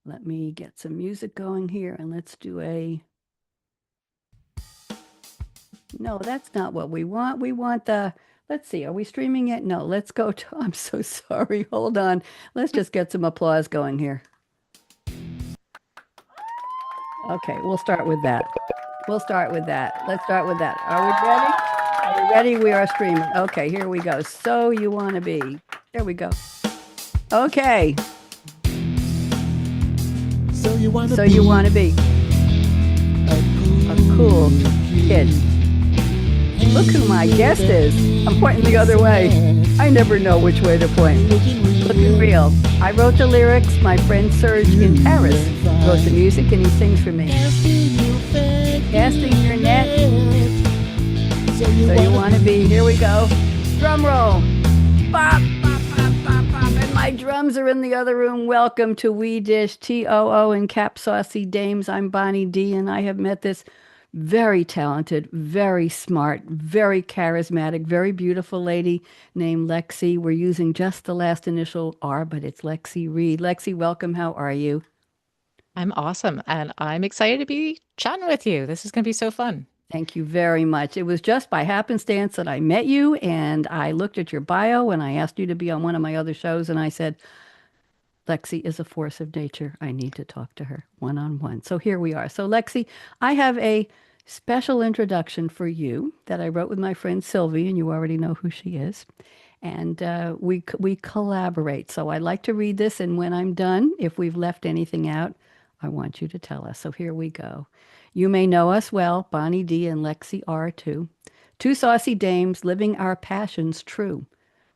Let me get some music going here and let's do a. No, that's not what we want. We want the. Let's see, are we streaming it? No, let's go to. I'm so sorry. Hold on. Let's just get some applause going here. Okay, we'll start with that. We'll start with that. Let's start with that. Are we ready? Are we ready? We are streaming. Okay, here we go. So you want to be. There we go. Okay. So you want to be a cool kid. Look who my guest is. I'm pointing the other way. I never know which way to point. Looking real. I wrote the lyrics. My friend Serge in Paris wrote the music and he sings for me. Casting your net. So you want to be. Here we go. Drum roll. Bop, bop, bop, bop, bop. And my drums are in the other room. Welcome to We Dish, TOO and Cap Saucy Dames. I'm Bonnie D, and I have met this very talented, very smart, very charismatic, very beautiful lady named Lexi. We're using just the last initial R, but it's Lexi Reid. Lexi, welcome. How are you? I'm awesome, and I'm excited to be chatting with you. This is going to be so fun. Thank you very much. It was just by happenstance that I met you, and I looked at your bio and I asked you to be on one of my other shows, and I said, Lexi is a force of nature. I need to talk to her one on one. So here we are. So, Lexi, I have a special introduction for you that I wrote with my friend Sylvie, and you already know who she is. And we collaborate. So I like to read this, and when I'm done, if we've left anything out, I want you to tell us. So here we go. You may know us well, Bonnie D and Lexi R too. Two saucy dames living our passions true.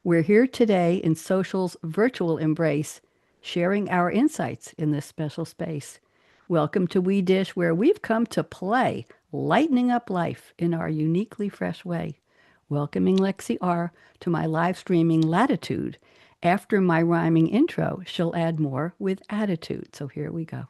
We're here today in social's virtual embrace, sharing our insights in this special space. Welcome to We Dish, where we've come to play, lightening up life in our uniquely fresh way. Welcoming Lexi R to my live streaming latitude. After my rhyming intro, she'll add more with attitude. So here we go.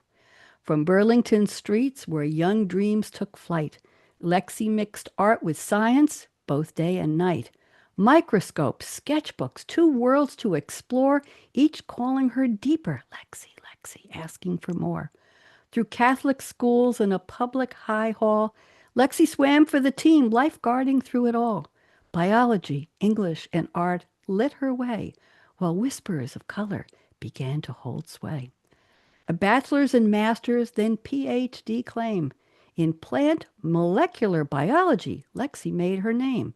From Burlington streets where young dreams took flight, Lexi mixed art with science, both day and night. Microscopes, sketchbooks, two worlds to explore, each calling her deeper. Lexi, Lexi, asking for more. Through Catholic schools and a public high hall, Lexi swam for the team, lifeguarding through it all. Biology, English, and art lit her way, while whispers of color began to hold sway. A bachelor's and master's, then PhD claim. In plant molecular biology, Lexi made her name.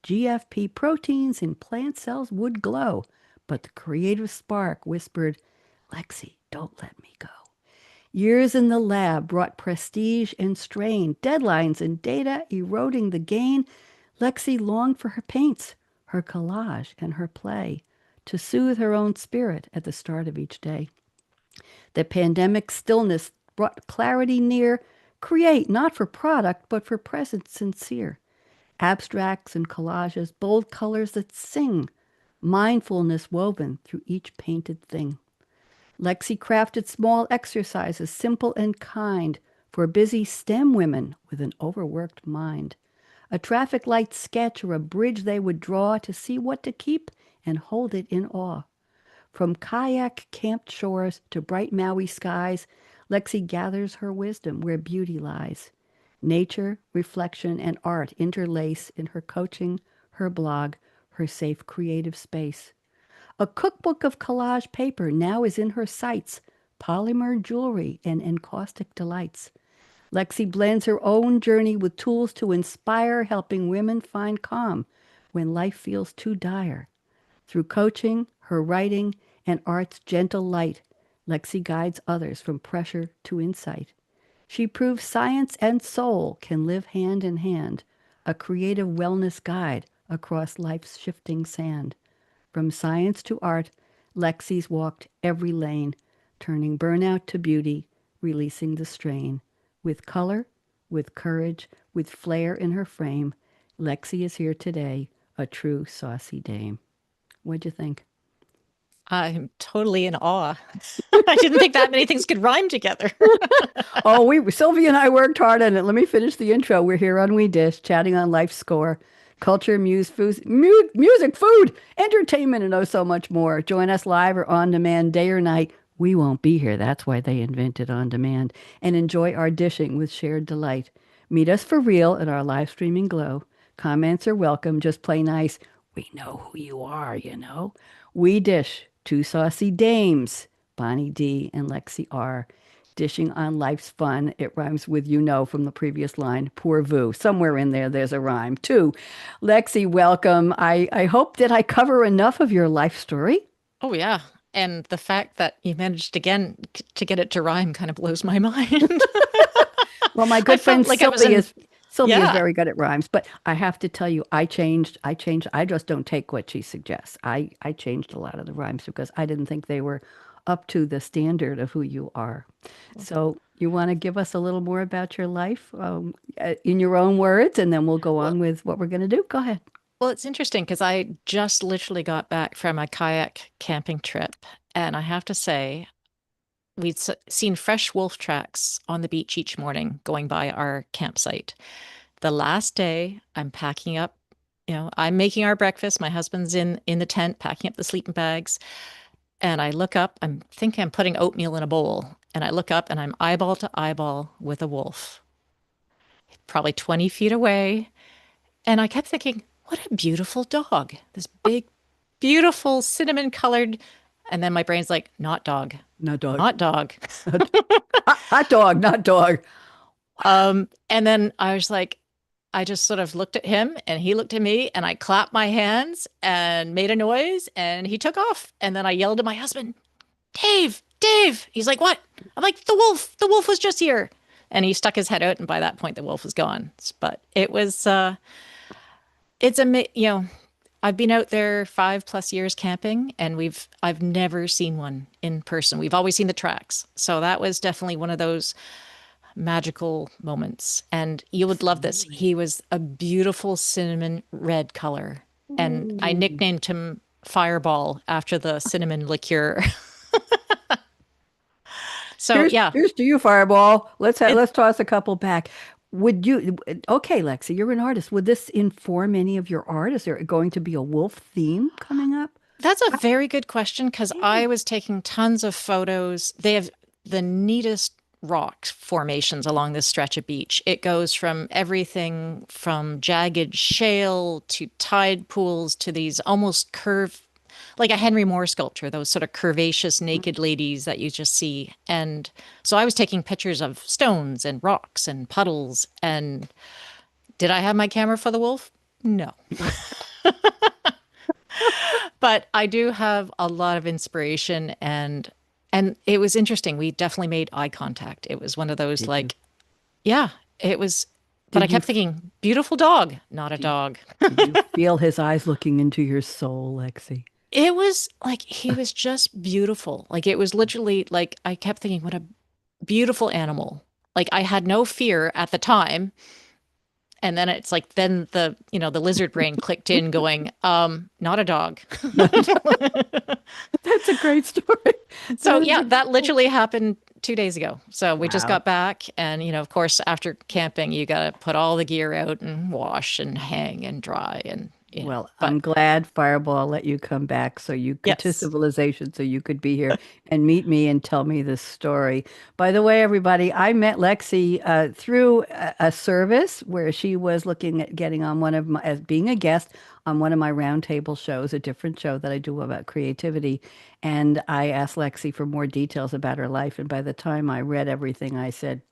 GFP proteins in plant cells would glow, but the creative spark whispered, Lexi, don't let me go. Years in the lab brought prestige and strain, deadlines and data eroding the gain. Lexi longed for her paints, her collage, and her play to soothe her own spirit at the start of each day. The pandemic stillness brought clarity near. Create not for product, but for presence sincere. Abstracts and collages, bold colors that sing. Mindfulness woven through each painted thing. Lexi crafted small exercises, simple and kind, for busy STEM women with an overworked mind. A traffic light sketch or a bridge they would draw to see what to keep and hold it in awe. From kayak camped shores to bright Maui skies, Lexi gathers her wisdom where beauty lies. Nature, reflection, and art interlace in her coaching, her blog, her safe creative space. A cookbook of collage paper now is in her sights, polymer jewelry and encaustic delights. Lexi blends her own journey with tools to inspire, helping women find calm when life feels too dire. Through coaching, her writing, and art's gentle light, Lexi guides others from pressure to insight. She proves science and soul can live hand in hand, a creative wellness guide across life's shifting sand. From science to art, Lexi's walked every lane, turning burnout to beauty, releasing the strain. With color, with courage, with flair in her frame, Lexi is here today, a true saucy dame. What'd you think? I'm totally in awe. I didn't think that many things could rhyme together. Oh, Sylvia and I worked hard on it. Let me finish the intro. We're here on We Dish, chatting on life's score, culture, music, food, entertainment, and oh so much more. Join us live or on demand, day or night. We won't be here. That's why they invented on demand. And enjoy our dishing with shared delight. Meet us for real at our live streaming glow. Comments are welcome. Just play nice. We know who you are, you know. We dish two saucy dames, Bonnie D and Lexi R. Dishing on life's fun. It rhymes with you know from the previous line. Pour vous. Somewhere in there, there's a rhyme too. Lexi, welcome. I hope that I cover enough of your life story. Oh yeah. And the fact that you managed again to get it to rhyme kind of blows my mind. Well, my I good friend felt like I was in, Sylvia is yeah. very good at rhymes, but I have to tell you, I changed. I changed. I just don't take what she suggests. I changed a lot of the rhymes because I didn't think they were up to the standard of who you are. So you want to give us a little more about your life in your own words, and then we'll go Well, on with what we're going to do. Go ahead. well, it's interesting because I just literally got back from a kayak camping trip, and I have to say, seen fresh wolf tracks on the beach each morning going by our campsite. The last day, I'm packing up, I'm making our breakfast. My husband's in the tent packing up the sleeping bags, and I look up. I'm thinking I'm putting oatmeal in a bowl, and I look up and I'm eyeball to eyeball with a wolf, probably 20 feet away. And I kept thinking, what a beautiful dog. This big, beautiful cinnamon colored. And then my brain's like, not dog, No dog. not dog. Hot dog, not dog. And then I was like, I just sort of looked at him and he looked at me and I clapped my hands and made a noise and he took off. And then I yelled at my husband, Dave, Dave. He's like, what? I'm like, the wolf was just here. And he stuck his head out. And by that point, the wolf was gone. But it was, I've been out there 5+ years camping and I've never seen one in person. We've always seen the tracks. So that was definitely one of those magical moments. And you would love this. He was a beautiful cinnamon red color. And I Ooh. nicknamed him Fireball after the cinnamon liqueur. So yeah, Here's to you, Fireball. it, Let's toss a couple back. Would you, okay, Lexi, you're an artist. Would this inform any of your art? Is there going to be a wolf theme coming up? that's a very good question because Yeah. I was taking tons of photos. They have the neatest rock formations along this stretch of beach. It goes from everything from jagged shale to tide pools to these almost curved, like a Henry Moore sculpture, those sort of curvaceous naked ladies that you just see. And so I was taking pictures of stones and rocks and puddles. And did I have my camera for the wolf? No. But I do have a lot of inspiration and it was interesting. We definitely made eye contact. It was one of those Did you? like, yeah, it was, but I Did you? kept thinking, beautiful dog, not a Did, dog. did you feel his eyes looking into your soul, Lexi? It was like he was just beautiful. Like it was literally like I kept thinking, what a beautiful animal. Like I had no fear at the time. And then it's like then the lizard brain clicked in going, not a dog. That's a great story. So That is yeah, a that literally happened 2 days ago. So we just wow. got back and of course after camping you gotta put all the gear out and wash and hang and dry and Well, but I'm glad Fireball let you come back so you could to yes. civilization so you could be here and meet me and tell me this story. By the way, everybody, I met Lexi through a service where she was looking at getting on one of my, as being a guest on one of my roundtable shows, a different show that I do about creativity. And I asked Lexi for more details about her life. And by the time I read everything, I said,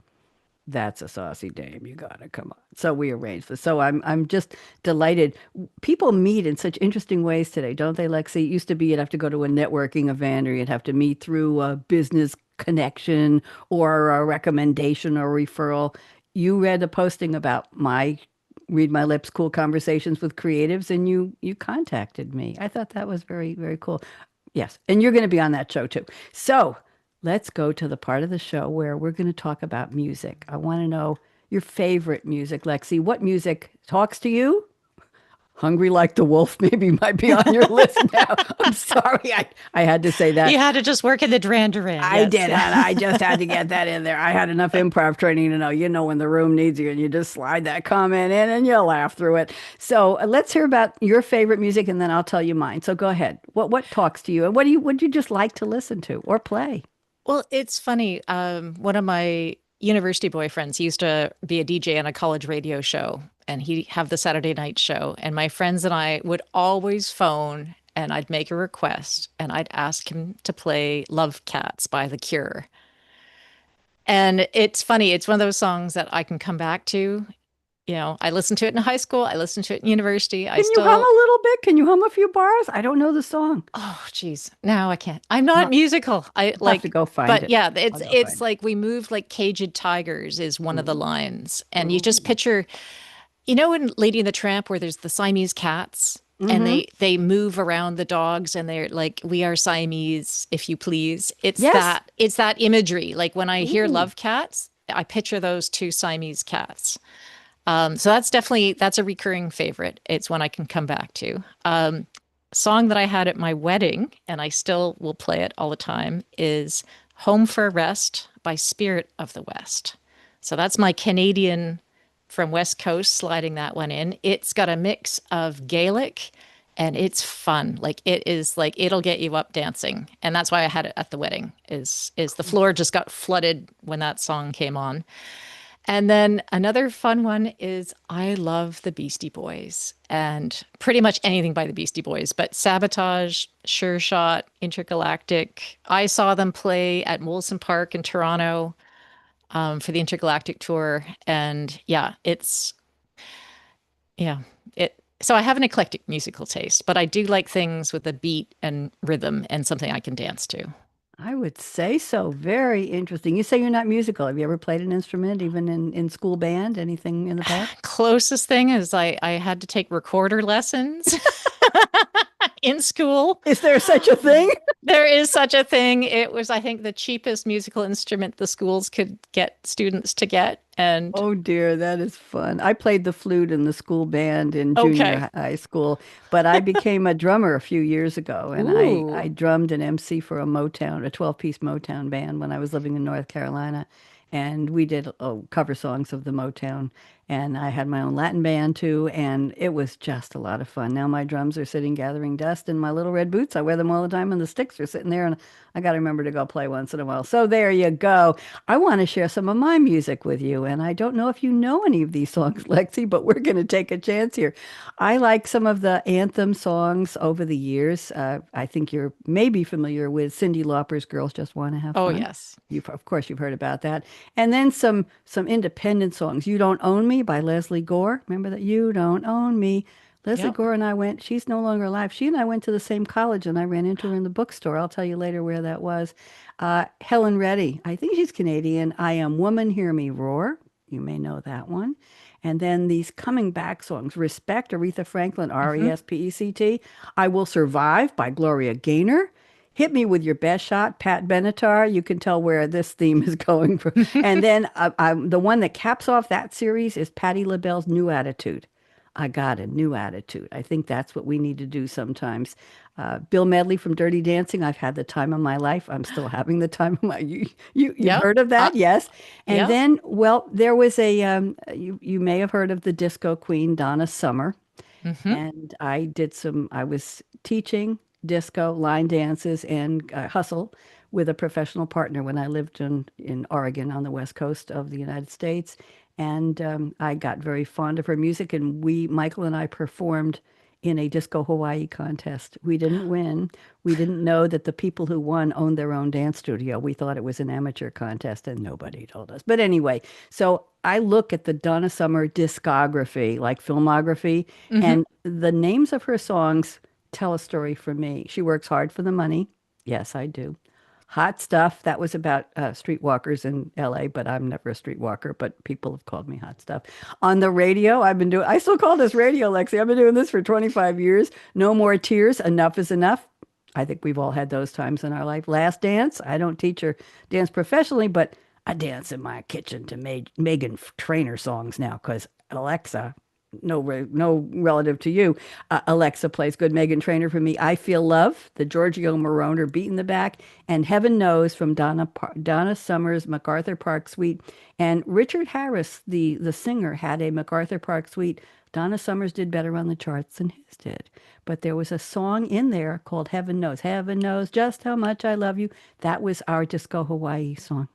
that's a saucy dame. You gotta come on. So we arranged this. So I'm just delighted. People meet in such interesting ways today, don't they, Lexi? It used to be you'd have to go to a networking event or you'd have to meet through a business connection or a recommendation or referral. You read a posting about my read my lips cool conversations with creatives and you contacted me. I thought that was very, very cool. Yes. And you're going to be on that show too. So let's go to the part of the show where we're going to talk about music. I want to know your favorite music, Lexi. What music talks to you? Hungry Like the Wolf maybe might be on your list now. I'm sorry. I had to say that. You had to just work in the Duran Duran. I Yes. did, and I just had to get that in there. I had enough improv training to know, when the room needs you and you just slide that comment in and you laugh through it. So let's hear about your favorite music and then I'll tell you mine. So go ahead. What talks to you and what would you just like to listen to or play? Well, it's funny. One of my university boyfriends used to be a DJ on a college radio show, and he'd have the Saturday night show. And my friends and I would always phone, and I'd make a request, and I'd ask him to play Love Cats by The Cure. And it's funny, it's one of those songs that I can come back to. I listened to it in high school, I listened to it in university. I Can you hum still, a little bit? Can you hum a few bars? I don't know the song. oh, geez, now I can't. I'm not I'll musical. I I'll have to like, go find but it. yeah, I'll it's go it's find like we moved like caged tigers is one it. of the Ooh, lines, and you just ooh. picture, in Lady and the Tramp where there's the Siamese cats. And Mm-hmm. they move around the dogs and they're like, we are Siamese, if you please. Yes. It's that imagery. Like when I hear Ooh. love cats, I picture those two Siamese cats. So that's a recurring favorite. It's one I can come back to. Song that I had at my wedding, and I still will play it all the time, is Home for Rest by Spirit of the West. So that's my Canadian from West Coast sliding that one in. It's got a mix of Gaelic and it's fun. Like it is like it'll get you up dancing. And that's why I had it at the wedding is the floor just got flooded when that song came on. And then another fun one is I love the Beastie Boys and pretty much anything by the Beastie Boys, but Sabotage, Sure Shot, Intergalactic. I saw them play at Molson Park in Toronto for the Intergalactic tour. And yeah, it. So I have an eclectic musical taste, but I do like things with a beat and rhythm and something I can dance to. I would say so. Very interesting. You say you're not musical. Have you ever played an instrument, even in school band? Anything in the past? Closest thing is I had to take recorder lessons in school. Is there such a thing? There is such a thing. It was, I think, the cheapest musical instrument the schools could get students to get. And Oh dear, that is fun. I played the flute in the school band in okay. junior high school, but I became a drummer a few years ago, and I Ooh. drummed an MC for a 12-piece Motown band when I was living in North Carolina, and we did cover songs of the Motown, and I had my own Latin band too, and it was just a lot of fun. Now my drums are sitting gathering dust in my little red boots. I wear them all the time, and the sticks are sitting there, and I got to remember to go play once in a while. So there you go. I want to share some of my music with you. And I don't know if you know any of these songs, Lexi, but we're going to take a chance here. I like some of the anthem songs over the years. I think you're maybe familiar with Cyndi Lauper's Girls Just Want to Have Oh, Fun. yes. Of course, you've heard about that. And then some independent songs. You Don't Own Me by Leslie Gore. Remember that? You Don't Own Me. Leslie Yep. Gore and I went, she's no longer alive. She and I went to the same college and I ran into her in the bookstore. I'll tell you later where that was. Helen Reddy, I think she's Canadian. I Am Woman, Hear Me Roar. You may know that one. And then these coming back songs, Respect, Aretha Franklin, Hmm. Respect. I Will Survive by Gloria Gaynor. Hit Me With Your Best Shot, Pat Benatar. You can tell where this theme is going from. And then the one that caps off that series is Patti LaBelle's New Attitude. I got a new attitude. I think that's what we need to do sometimes. Bill Medley from Dirty Dancing. I've had the time of my life. I'm still having the time of my. You've Yep. heard of that, yes? And Yep. then, well, there was a you may have heard of the disco queen Donna Summer, Hmm. and I did some. I was teaching disco line dances and hustle with a professional partner when I lived in Oregon on the west coast of the United States. And I got very fond of her music, and Michael and I performed in a Disco Hawaii contest. We didn't win. We didn't know that the people who won owned their own dance studio. We thought it was an amateur contest, and nobody told us. But anyway, so I look at the Donna Summer discography, like filmography, Hmm. and the names of her songs tell a story for me. She works hard for the money. Yes, I do. Hot Stuff, that was about streetwalkers in LA, but I'm never a streetwalker, but people have called me Hot Stuff. On the radio, I still call this radio, Lexi. I've been doing this for 25 years. No More Tears, Enough is Enough. I think we've all had those times in our life. Last Dance, I don't teach or dance professionally, but I dance in my kitchen to Megan Trainor songs now because Alexa. no relative to you. Alexa plays good Megan Trainor for me. I Feel Love, the Giorgio Moroder Beat in the Back, and Heaven Knows from Donna Summer's MacArthur Park Suite. And Richard Harris, the singer, had a MacArthur Park Suite. Donna Summers did better on the charts than his did. But there was a song in there called Heaven Knows Just How Much I Love You. That was our Disco Hawaii song.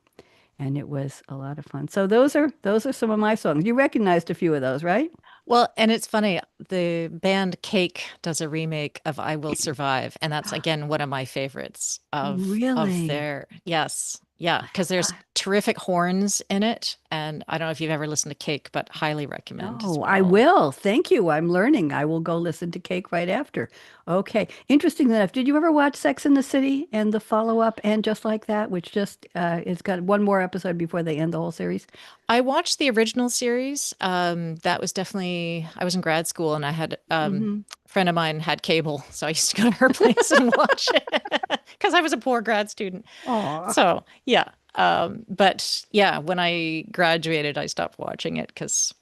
And it was a lot of fun. So those are some of my songs. You recognized a few of those, right? Well, and it's funny, the band Cake does a remake of I Will Survive, and that's again one of my favorites of Really? their, yes. Yeah, because there's terrific horns in it, and I don't know if you've ever listened to Cake, but highly recommend as No, I well. will. Thank you. I'm learning. I will go listen to Cake right after. Okay. Interesting enough, did you ever watch Sex in the City and the follow-up and Just Like That, which just it's got one more episode before they end the whole series? I watched the original series. That was definitely, I was in grad school and I had Mm-hmm. a friend of mine had cable, so I used to go to her place and watch it because I was a poor grad student. Aw. So yeah. But yeah, when I graduated, I stopped watching it because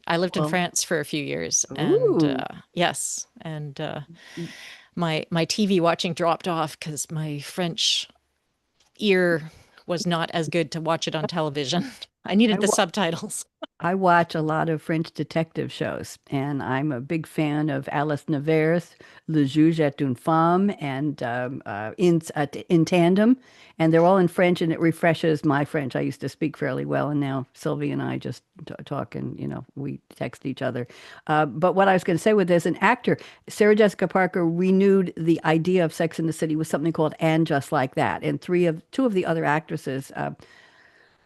I lived in Well, France for a few years, and ooh. yes, and my TV watching dropped off because my French ear was not as good to watch it on television. I I, needed the wa- subtitles. I watch a lot of French detective shows, and I'm a big fan of Alice Nevers, Le Juge est une femme, and in Tandem, and they're all in French, and it refreshes my French. I used to speak fairly well, and now Sylvie and I just talk, and we text each other. But what I was going to say with this, an actor, Sarah Jessica Parker renewed the idea of Sex in the City with something called And Just Like That, and two of the other actresses.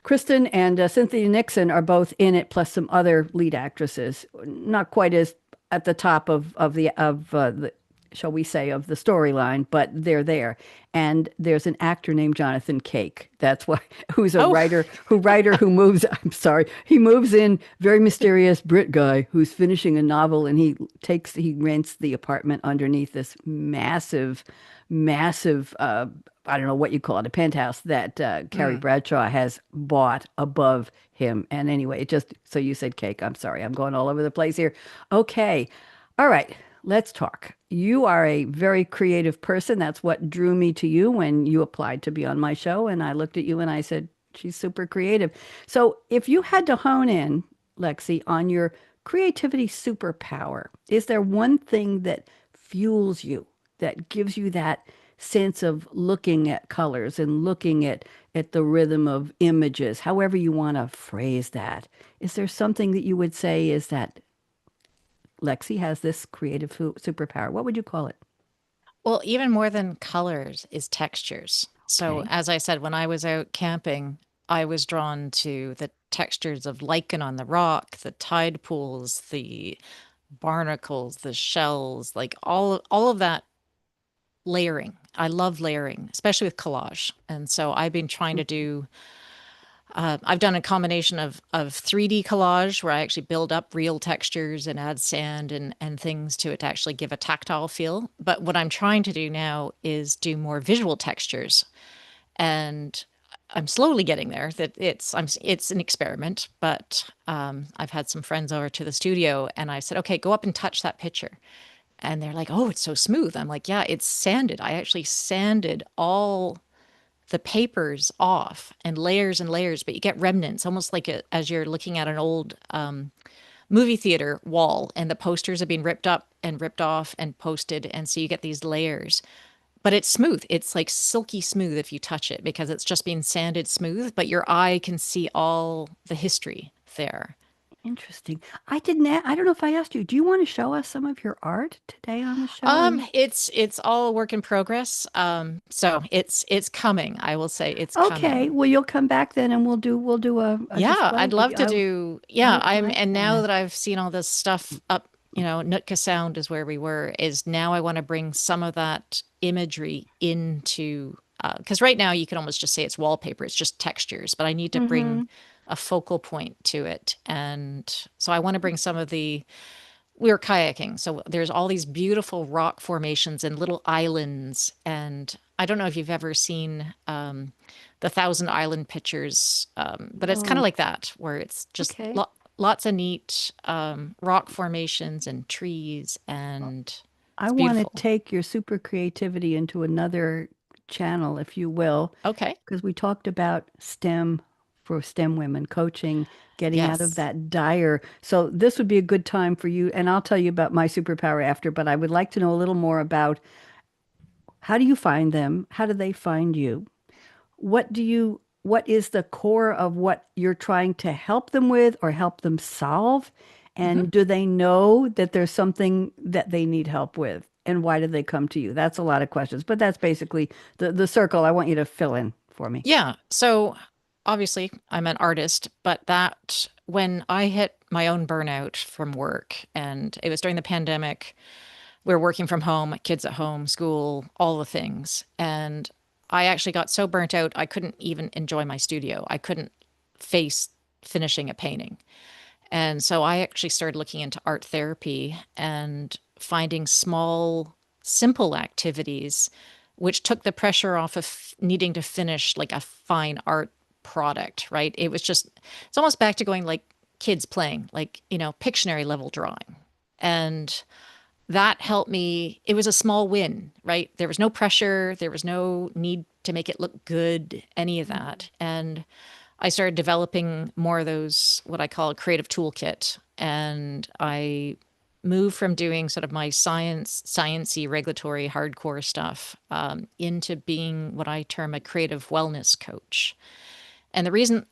Kristen and Cynthia Nixon are both in it, plus some other lead actresses. Not quite as at the top of the shall we say of the storyline, but they're there. And there's an actor named Jonathan Cake. That's why who's a Oh, writer who moves. I'm sorry, he moves in very mysterious Brit guy who's finishing a novel, and he rents the apartment underneath this massive I don't know what you call it, a penthouse that Carrie mm. Bradshaw has bought above him. And anyway, it just, so you said Cake. I'm sorry. I'm going all over the place here. Okay. All right. Let's talk. You are a very creative person. That's what drew me to you when you applied to be on my show. And I looked at you and I said, she's super creative. So if you had to hone in, Lexi, on your creativity superpower, is there one thing that fuels you, that gives you that sense of looking at colors and looking at the rhythm of images, however you want to phrase that? Is there something that you would say is that Lexi has this creative superpower? What would you call it? Well, even more than colors is textures. So, Okay. as I said, when I was out camping, I was drawn to the textures of lichen on the rock, the tide pools, the barnacles, the shells, like all of that layering. I love layering, especially with collage. And so I've been trying to do I've done a combination of 3D collage where I actually build up real textures and add sand and things to it to actually give a tactile feel. But what I'm trying to do now is do more visual textures. And I'm slowly getting there. It's an experiment, but I've had some friends over to the studio and I said, okay, go up and touch that picture. And they're like, oh, it's so smooth. I'm like, yeah, it's sanded. I actually sanded all the papers off and layers, but you get remnants, almost like as you're looking at an old movie theater wall, and the posters have been ripped up and ripped off and posted, and so you get these layers. But it's smooth. It's like silky smooth if you touch it because it's just been sanded smooth, but your eye can see all the history there. Interesting. I don't know if I asked you, do you want to show us some of your art today on the show? And It's all a work in progress. So it's coming. I will say it's okay, coming. well, you'll come back then and we'll do a Yeah, display. I'd love to I yeah, would I'm like and now that. that I've seen all this stuff up, Nootka Sound is where we were, is now I want to bring some of that imagery into because right now you can almost just say it's wallpaper, it's just textures, but I need to bring Mm-hmm. a focal point to it. And so I want to bring some of the we were kayaking. So there's all these beautiful rock formations and little islands. And I don't know if you've ever seen the Thousand Island pictures, but it's kind of No. like that, where it's just Okay. lots of neat rock formations and trees, and I it's want to beautiful. take your super creativity into another channel, if you will, Okay. because we talked about STEM for STEM women, coaching, getting out of Yes. that dire. So this would be a good time for you. And I'll tell you about my superpower after, but I would like to know a little more about how do you find them? How do they find you? What is the core of what you're trying to help them with or help them solve? Mhm. And do they know that there's something that they need help with? And why do they come to you? That's a lot of questions, but that's basically the circle I want you to fill in for me. Yeah. So obviously, I'm an artist, but that when I hit my own burnout from work, and it was during the pandemic, we were working from home, kids at home, school, all the things. And I actually got so burnt out, I couldn't even enjoy my studio. I couldn't face finishing a painting. And so I actually started looking into art therapy and finding small, simple activities, which took the pressure off of needing to finish like a fine art product, right? It was just, it's almost back to going like kids playing, like, Pictionary level drawing. And that helped me. It was a small win, right? There was no pressure, there was no need to make it look good, any of that. And I started developing more of those, what I call a creative toolkit. And I moved from doing sort of my sciencey, regulatory, hardcore stuff into being what I term a creative wellness coach. And the reason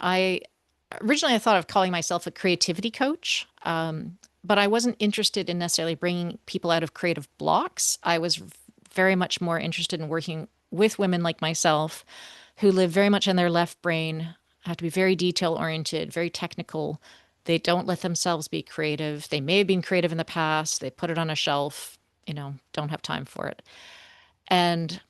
originally I thought of calling myself a creativity coach, but I wasn't interested in necessarily bringing people out of creative blocks. I was very much more interested in working with women like myself who live very much in their left brain, have to be very detail oriented, very technical. They don't let themselves be creative. They may have been creative in the past, they put it on a shelf, don't have time for it. And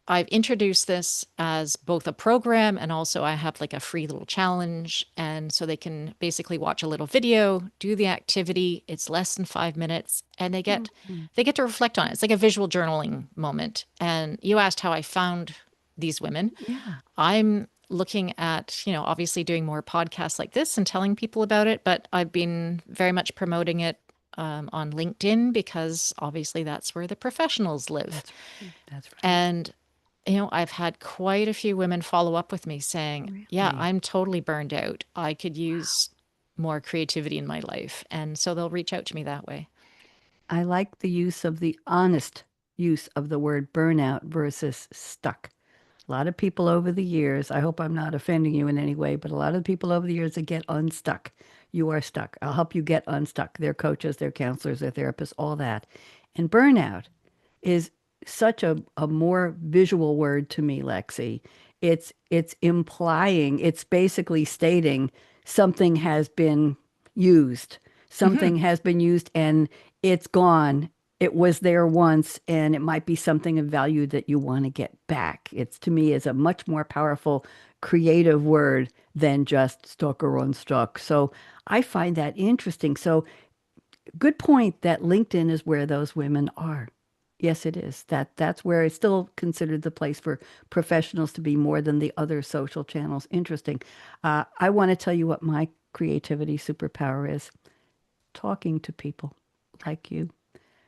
I've introduced this as both a program and also I have like a free little challenge. And so they can basically watch a little video, do the activity. It's less than 5 minutes and they get Mhm. they get to reflect on it. It's like a visual journaling moment. And you asked how I found these women. Yeah. I'm looking at, obviously doing more podcasts like this and telling people about it, but I've been very much promoting it on LinkedIn because obviously that's where the professionals live. That's right. That's right. And I've had quite a few women follow up with me saying, yeah, Really. I'm totally burned out. I could use more creativity in my life. And so they'll reach out to me that way. I like the use of the honest use of the word burnout versus stuck. A lot of people over the years, I hope I'm not offending you in any way, but a lot of people over the years that get unstuck. You are stuck. I'll help you get unstuck. They're coaches, they're counselors, they're therapists, all that. And burnout is such a more visual word to me, Lexi. It's implying, it's basically stating something has been used. Hmm. Something has been used and it's gone. It was there once and it might be something of value that you want to get back. It's to me is a much more powerful creative word than just stuck or unstuck. So I find that interesting. So good point that LinkedIn is where those women are. Yes, it is. That's where it's still considered the place for professionals to be more than the other social channels. Interesting. I want to tell you what my creativity superpower is: talking to people like you.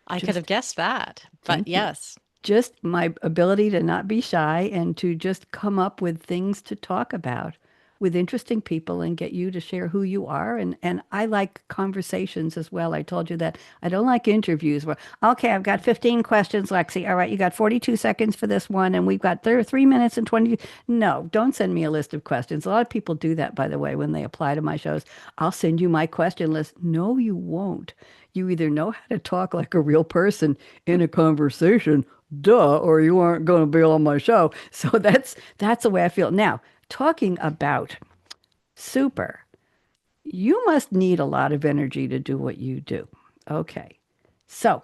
I could have Just guessed that, but thank you. yes. Just my ability to not be shy and to just come up with things to talk about with interesting people and get you to share who you are. And I like conversations as well. I told you that I don't like interviews where, okay, I've got 15 questions, Lexi. All right, you got 42 seconds for this one, and we've got 3 minutes and 20. No, don't send me a list of questions. A lot of people do that, by the way, when they apply to my shows. I'll send you my question list. No, you won't. You either know how to talk like a real person in a conversation, duh, or you aren't going to be on my show. So that's the way I feel. Now, talking about super, you must need a lot of energy to do what you do. Okay. So,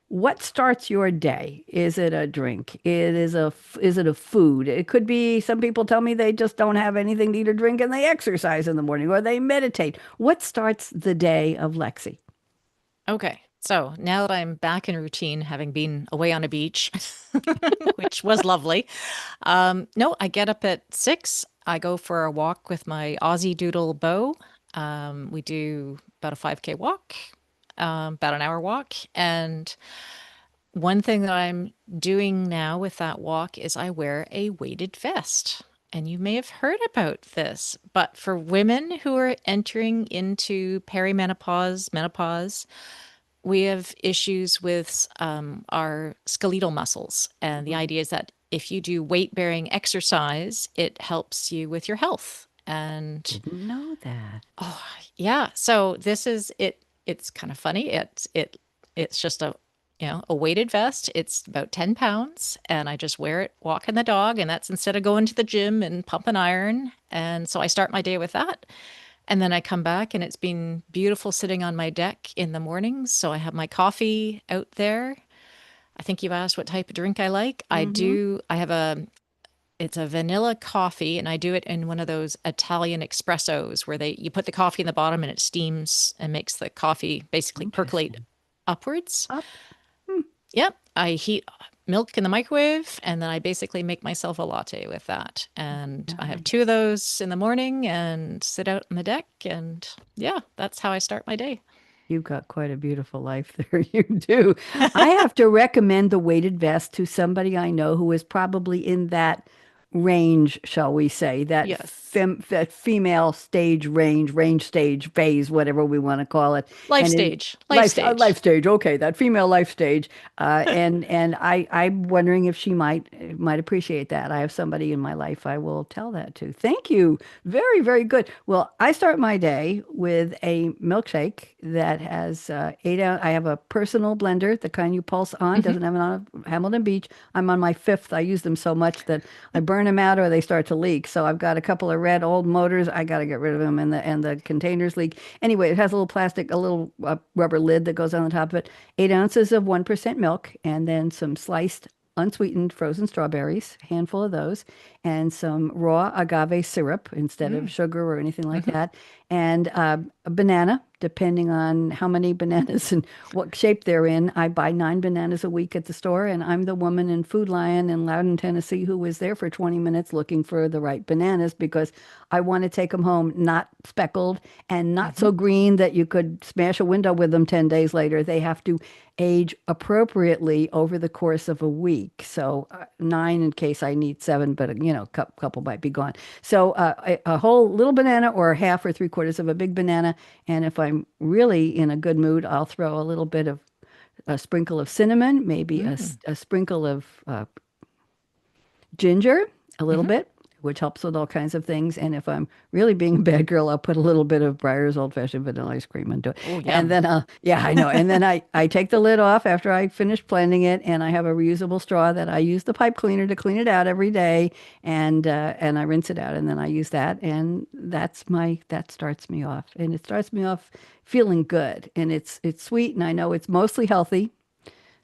what starts your day? Is it a drink? Is it a food? It could be some people tell me they just don't have anything to eat or drink and they exercise in the morning or they meditate. What starts the day of Lexi? Okay. So now that I'm back in routine, having been away on a beach, which was lovely, no, I get up at 6. I go for a walk with my Aussie Doodle bow. We do about a 5K walk, about an hour walk. And one thing that I'm doing now with that walk is I wear a weighted vest. And you may have heard about this, but for women who are entering into perimenopause, menopause, we have issues with our skeletal muscles. And the idea is that if you do weight bearing exercise, it helps you with your health. And Didn't know that. oh, yeah. So this is it. It's kind of funny. It's just a, a weighted vest. It's about 10 pounds and I just wear it walking the dog. And that's instead of going to the gym and pumping iron. And so I start my day with that. And then I come back and it's been beautiful sitting on my deck in the mornings. So I have my coffee out there. I think you've asked what type of drink I like. Mm-hmm. I have it's a vanilla coffee and I do it in one of those Italian espressos where you put the coffee in the bottom and it steams and makes the coffee basically percolate Interesting. upwards. Up. Hmm. Yep. I heat milk in the microwave and then I basically make myself a latte with that. And I have Nice. two of those in the morning and sit out on the deck. And yeah, that's how I start my day. You've got quite a beautiful life there. You do. I have to recommend the weighted vest to somebody I know who is probably in that range, shall we say, Yes. that female stage range stage phase, whatever we want to call it, Life and in stage. Life life stage. stage. Okay, that female life stage. And I'm wondering if she might appreciate that. I have somebody in my life I will tell that to. Thank you. Very, very good. Well, I start my day with a milkshake that has 8 ounce. I have a personal blender, the kind you pulse on, Hmm. doesn't have it on Hamilton Beach. I'm on my fifth. I use them so much that I burn them out or they start to leak. So I've got a couple of red old motors. I got to get rid of them, and the containers leak. Anyway, it has a little plastic, a little rubber lid that goes on the top of it. 8 ounces of 1% milk, and then some sliced unsweetened frozen strawberries, a handful of those, and some raw agave syrup instead of Mm. sugar or anything like Hmm. that, and a banana, depending on how many bananas and what shape they're in. I buy 9 bananas a week at the store, and I'm the woman in Food Lion in Loudon, Tennessee, who was there for 20 minutes looking for the right bananas because I want to take them home not speckled and not Hmm. so green that you could smash a window with them 10 days later. They have to age appropriately over the course of a week. So 9 in case I need 7, but a couple might be gone. So a whole little banana or half or three-quarters of a big banana. And if I'm really in a good mood, I'll throw a little bit of a sprinkle of cinnamon, maybe Mm. a sprinkle of ginger, a little Hmm. bit, which helps with all kinds of things. And if I'm really being a bad girl, I'll put a little bit of Breyer's old fashioned vanilla ice cream into it. Oh, And yum. then yeah, I know. And then I take the lid off after I finish blending it, and I have a reusable straw that I use the pipe cleaner to clean it out every day, and I rinse it out, and then I use that, and that starts me off, and it starts me off feeling good, and it's sweet, and I know it's mostly healthy.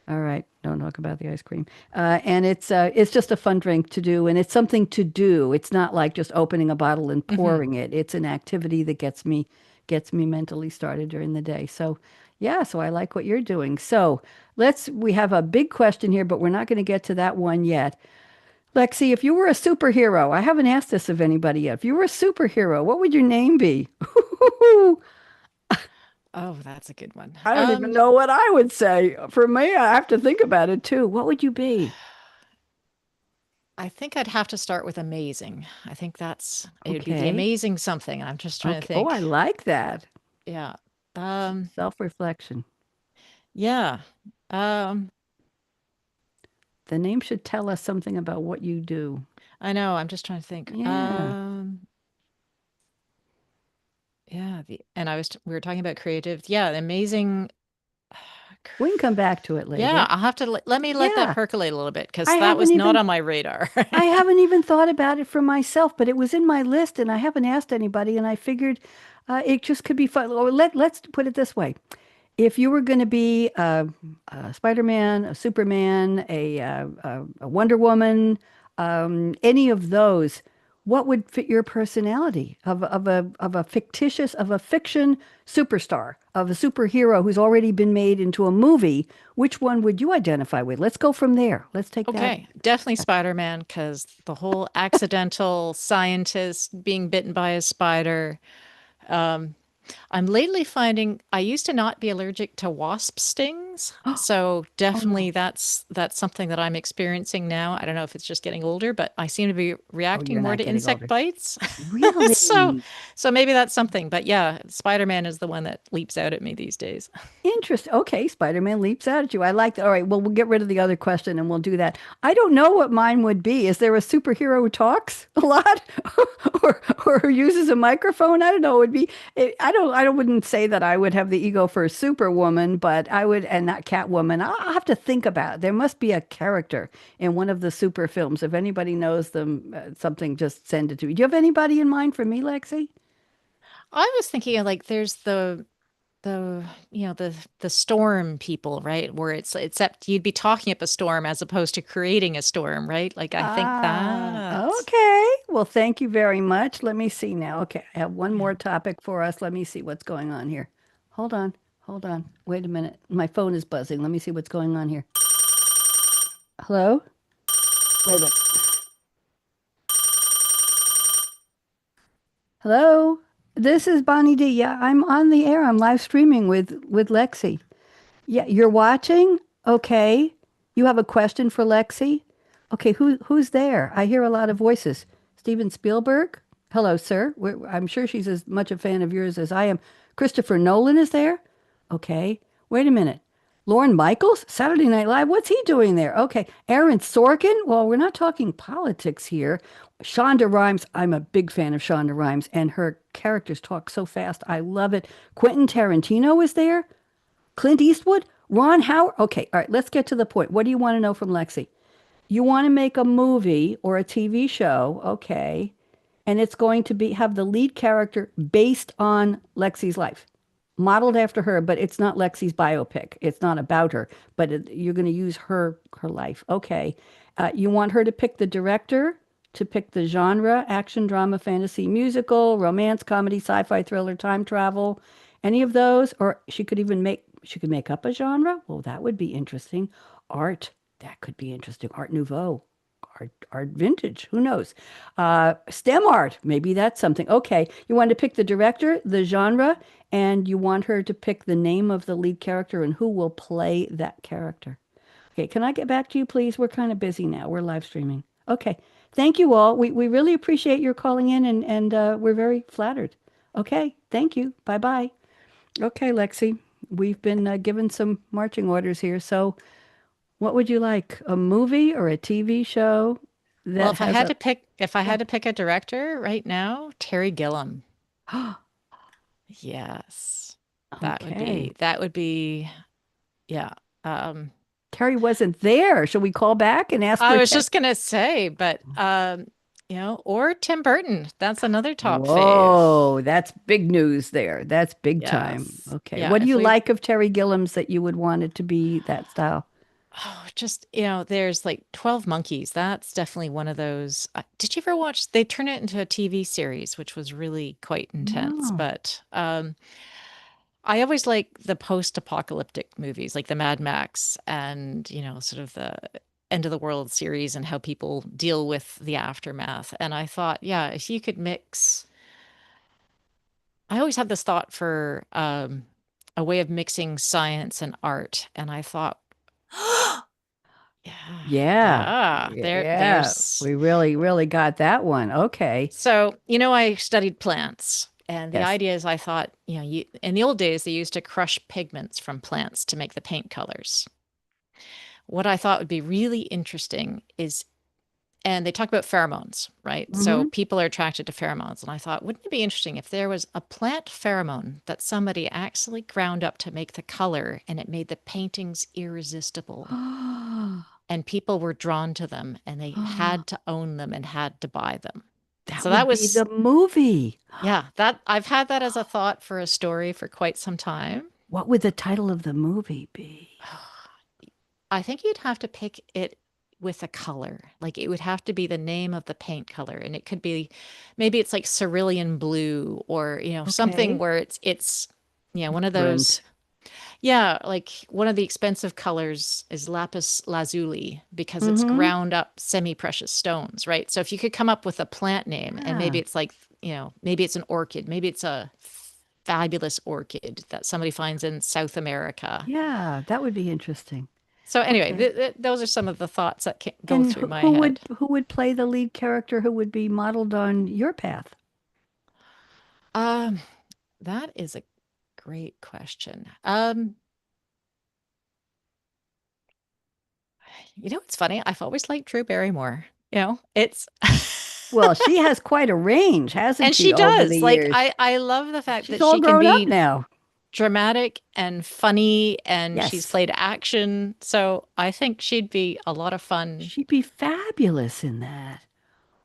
All right, don't talk about the ice cream. And it's just a fun drink to do, and it's something to do. It's not like just opening a bottle and Hmm. pouring it. It's an activity that gets me mentally started during the day. So, yeah, so I like what you're doing. So, we have a big question here, but we're not going to get to that one yet. Lexi, if you were a superhero, I haven't asked this of anybody yet. If you were a superhero, what would your name be? Oh, that's a good one. I don't even know what I would say. For me, I have to think about it too. What would you be? I think I'd have to start with amazing. It would be the Okay. amazing something. I'm just trying to Okay. Oh, I think. like that. Yeah. Um, Self-reflection. yeah. Um, The name should tell us something about what you do. I know. I'm just trying to think. Yeah. Yeah. And we were talking about creative. Yeah. Amazing. We can come back to it Yeah. later. I'll have to let me let that Yeah. percolate a little bit because I that haven't was not even on my radar. I haven't even thought about it for myself, but it was in my list and I haven't asked anybody, and I figured it just could be fun. Or let's put it this way. If you were going to be a Spider-Man, a Superman, a Wonder Woman, any of those, what would fit your personality of a fiction superstar, of a superhero who's already been made into a movie? Which one would you identify with? Let's go from there. Let's take that. Okay, definitely Spider-Man because the whole accidental scientist being bitten by a spider. Um, I'm lately finding I used to not be allergic to wasp stings. So Oh no. definitely that's something that I'm experiencing now. I don't know if it's just getting older, but I seem to be Oh, reacting you're more not to getting insect older. bites. So Really? so maybe that's something. But yeah, Spider-Man is the one that leaps out at me these days. Interesting. Okay, Spider-Man leaps out at you. I like that. All right, well, we'll get rid of the other question and we'll do that. I don't know what mine would be. Is there a superhero who talks a lot or who uses a microphone? I don't know. It would be I wouldn't say that I would have the ego for Superwoman, but I would and not Catwoman. I'll have to think about it. There must be a character in one of the super films. If anybody knows them, something just send it to me. Do you have anybody in mind for me, Lexi? I was thinking of like there's the the storm people, right? Where it's except you'd be talking up a storm as opposed to creating a storm, right? Like I think Ah, that okay. Well, thank you very much. Let me see now. Okay, I have one yeah. more topic for us. Let me see what's going on here. Hold on. Hold on. Wait a minute. My phone is buzzing. Let me see what's going on here. Hello? Wait a minute. Hello? This is Bonnie D. Yeah, I'm on the air. I'm live streaming with Lexi. Yeah, you're watching? Okay. You have a question for Lexi? Okay, who's there? I hear a lot of voices. Steven Spielberg? Hello, sir. I'm sure she's as much a fan of yours as I am. Christopher Nolan is there? Okay. Wait a minute. Lorne Michaels? Saturday Night Live? What's he doing there? Okay. Aaron Sorkin? Well, we're not talking politics here. Shonda Rhimes. I'm a big fan of Shonda Rhimes, and her characters talk so fast. I love it. Quentin Tarantino is there? Clint Eastwood? Ron Howard? Okay, all right, let's get to the point. What do you want to know from Lexi? You want to make a movie or a TV show, okay, and it's going to be have the lead character based on Lexi's life, modeled after her, but it's not Lexi's biopic. It's not about her, but you're going to use her life. Okay. You want her to pick the director, to pick the genre, action, drama, fantasy, musical, romance, comedy, sci-fi, thriller, time travel, any of those, or she could make up a genre. Well, that would be interesting. Art, that could be interesting. Art Nouveau. Art vintage, who knows? STEM art, maybe that's something. Okay, you want to pick the director, the genre, and you want her to pick the name of the lead character and who will play that character. Okay, can I get back to you, please? We're kind of busy now. We're live streaming. Okay, thank you all. We really appreciate your calling in and we're very flattered. Okay, thank you. Bye bye. Okay, Lexi, we've been given some marching orders here. So, what would you like? A movie or a TV show Well, that has a if I yeah. had to pick a director right now, Terry Gilliam. Yes. Okay. That would be yeah. Um Terry wasn't there. Shall we call back and ask I for was Terry? just gonna say, but or Tim Burton. That's another top fave. Whoa, that's big news there. That's big time. Yes. Okay. Yeah, What do if you we like of Terry Gilliam's that you would want it to be that style? oh, just, there's like 12 Monkeys. That's definitely one of those. Did you ever watch? They turned it into a TV series, which was really quite intense. No. But I always like the post-apocalyptic movies, like the Mad Max and, sort of the end of the world series and how people deal with the aftermath. And I thought, yeah, if you could mix, I always had this thought for a way of mixing science and art. And I thought, yeah, Yeah. yeah, Yeah. there's We really got that one. Okay. so, I studied plants. And the Yes. idea is I thought, in the old days, they used to crush pigments from plants to make the paint colors. What I thought would be really interesting is, and they talk about pheromones, right? So Mm-hmm. people are attracted to pheromones. And I thought, wouldn't it be interesting if there was a plant pheromone that somebody actually ground up to make the color and it made the paintings irresistible? And people were drawn to them and they had to own them and had to buy them. That So that would be was, the movie. yeah, that I've had that as a thought for a story for quite some time. What would the title of the movie be? I think you'd have to pick it with a color. Like it would have to be the name of the paint color. And it could be maybe it's like cerulean blue or, something Okay. where it's one of those. Brent. Yeah, like one of the expensive colors is lapis lazuli because it's Mm-hmm. ground up semi-precious stones, right? So if you could come up with a plant name and maybe Yeah. it's like, maybe it's an orchid, maybe it's a fabulous orchid that somebody finds in South America. Yeah, that would be interesting. So anyway, Okay. those are some of the thoughts that go And through my head. who would play the lead character who would be modeled on your path? Um, that is a great question. It's funny. I've always liked Drew Barrymore. It's Well, she has quite a range, hasn't and she, she over the does. Like years? I love the fact She's that all she can grown up be now. dramatic and funny and she's Yes. played action. So I think she'd be a lot of fun. She'd be fabulous in that.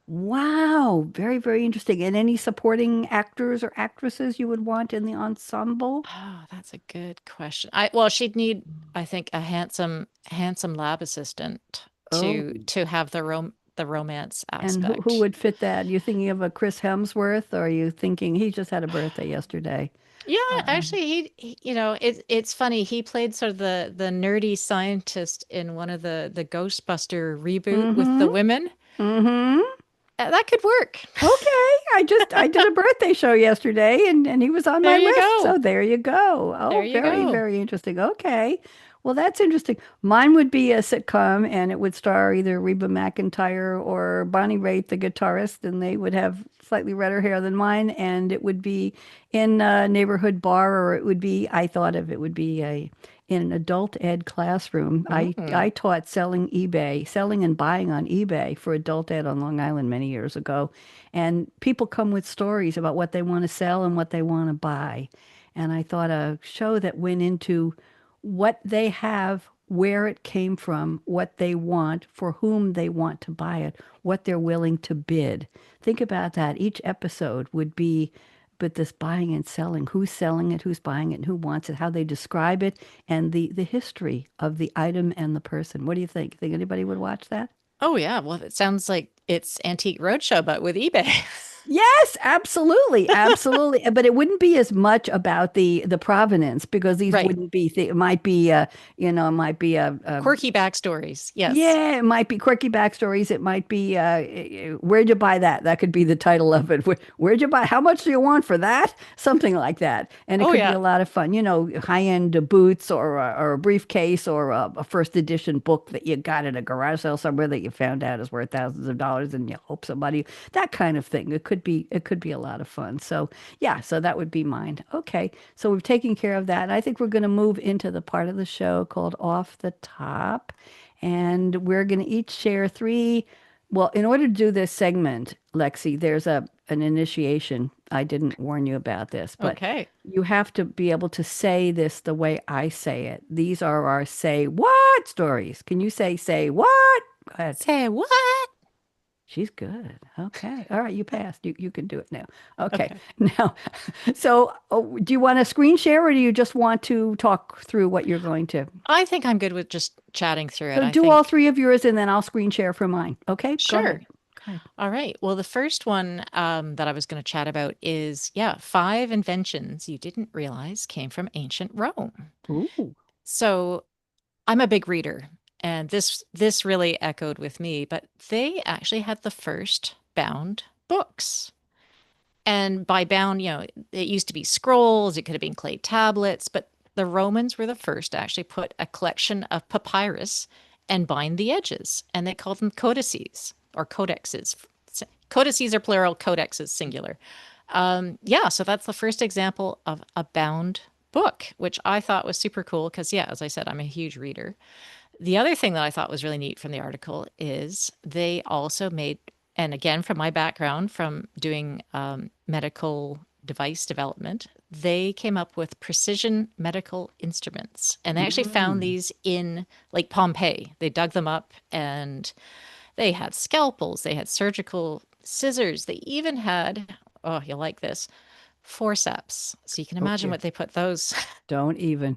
Wow, very, very interesting. And any supporting actors or actresses you would want in the ensemble? Oh, that's a good question. Well, she'd need, I think, a handsome lab assistant Oh, to have the romance and who aspect. would fit that? You thinking of a Chris Hemsworth, or are you thinking he just had a birthday yesterday? Yeah, Uh, actually, it's funny. He played sort of the nerdy scientist in one of the Ghostbuster reboot with mm-hmm. the women. Mm-hmm. That could work. Okay. I did a birthday show yesterday and he was on There my you list. So go. there you go. There Oh, you very, go. very interesting. Okay. Well, that's interesting. Mine would be a sitcom and it would star either Reba McEntire or Bonnie Raitt, the guitarist, and they would have slightly redder hair than mine. And it would be in a neighborhood bar, or it would be, I thought of it would be in an adult ed classroom. I Mm. taught selling and buying on eBay for adult ed on Long Island many years ago. And people come with stories about what they want to sell and what they want to buy. And I thought a show that went into what they have, where it came from, what they want, for whom they want to buy it, what they're willing to bid. Think about that. Each episode would be, but this buying and selling it, who's buying it, and who wants it, how they describe it, and the history of the item and the person. What do you think? Think anybody would watch that? Oh yeah. Well, it sounds like it's Antique Roadshow, but with eBay. Yes, absolutely, absolutely. But it wouldn't be as much about the provenance because these Right. wouldn't be. It might be, it might be a Quirky backstories. Yes. yeah, it might be quirky backstories. It might be, where'd you buy that? That could be the title of it. Where'd you buy? How much do you want for that? Something like that. And it Oh could be yeah. a lot of fun. High-end boots or a briefcase or a first edition book that you got at a garage sale somewhere that you found out is worth thousands of dollars and you hope somebody, that kind of thing. It could be a lot of fun. So yeah, so that would be mine. Okay, so we've taken care of that. And I think we're going to move into the part of the show called Off the Top. And we're going to each share three. Well, in order to do this segment, Lexi, there's an initiation. I didn't warn you about this, but Okay. you have to be able to say this the way I say it. These are our say what stories. Can you say what? Go ahead. Say what? She's good. Okay. All right, you passed. You can do it now. Okay. Okay. Now, so do you want to screen share or do you just want to talk through what you're going to? I think I'm good with just chatting through it. So I do all think three of yours and then I'll screen share for mine. Okay, go ahead. sure. Go ahead. All right. Well, the first one that I was going to chat about is, yeah, 5 inventions you didn't realize came from ancient Rome. Ooh. So I'm a big reader, and this really echoed with me, but they actually had the first bound books. And by bound, it used to be scrolls, it could have been clay tablets, but the Romans were the first to actually put a collection of papyrus and bind the edges, and they called them codices or codexes. Codices are plural, codex is singular. Yeah, so that's the first example of a bound book, which I thought was super cool because, yeah, as I said, I'm a huge reader. The other thing that I thought was really neat from the article is they also made, and again, from my background from doing medical device development, they came up with precision medical instruments. And they actually found Mm. these in Lake Pompeii. They dug them up and they had scalpels, they had surgical scissors, they even had, oh, you'll like this, forceps. So you can Oh imagine dear. what they put those. Don't even.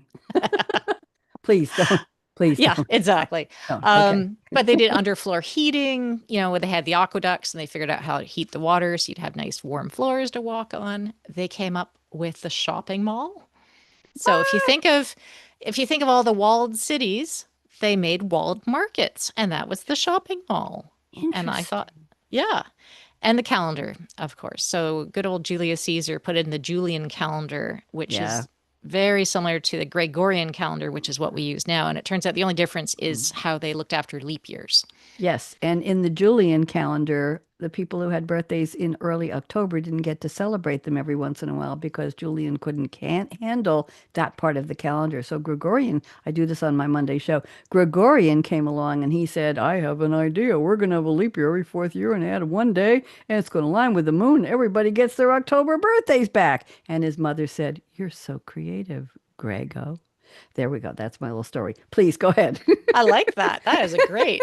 Please don't. Please Yeah, don't. exactly. Don't. Okay. But they did underfloor heating, where they had the aqueducts and they figured out how to heat the water so you'd have nice warm floors to walk on. They came up with the shopping mall. So if you think of all the walled cities, they made walled markets, and that was the shopping mall. And I thought, Interesting. yeah. And the calendar, of course. So good old Julius Caesar put in the Julian calendar, which Yeah. is very similar to the Gregorian calendar, which is what we use now. And it turns out the only difference is how they looked after leap years. Yes, and in the Julian calendar, the people who had birthdays in early October didn't get to celebrate them every once in a while because Julian can't handle that part of the calendar. So Gregorian, I do this on my Monday show. Gregorian came along and he said, "I have an idea. We're going to have a leap year every fourth year and add one day, and it's going to align with the moon. Everybody gets their October birthdays back." And his mother said, "You're so creative, Grego." There we go. That's my little story. Please go ahead. I like that. That is a great.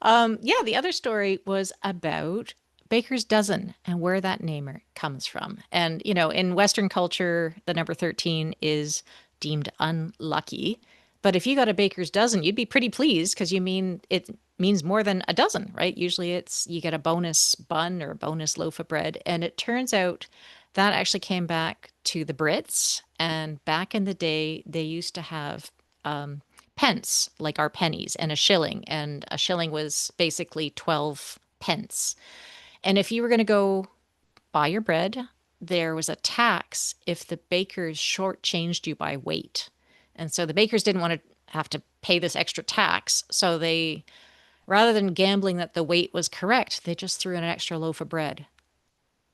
Yeah, the other story was about Baker's dozen and where that name comes from. And, in Western culture, the number 13 is deemed unlucky. But if you got a baker's dozen, you'd be pretty pleased because it means more than a dozen, right? Usually it's you get a bonus bun or a bonus loaf of bread. And it turns out that actually came back to the Brits. And back in the day, they used to have pence, like our pennies, and a shilling. And a shilling was basically 12 pence. And if you were going to go buy your bread, there was a tax if the bakers shortchanged you by weight. And so the bakers didn't want to have to pay this extra tax. So they, rather than gambling that the weight was correct, they just threw in an extra loaf of bread.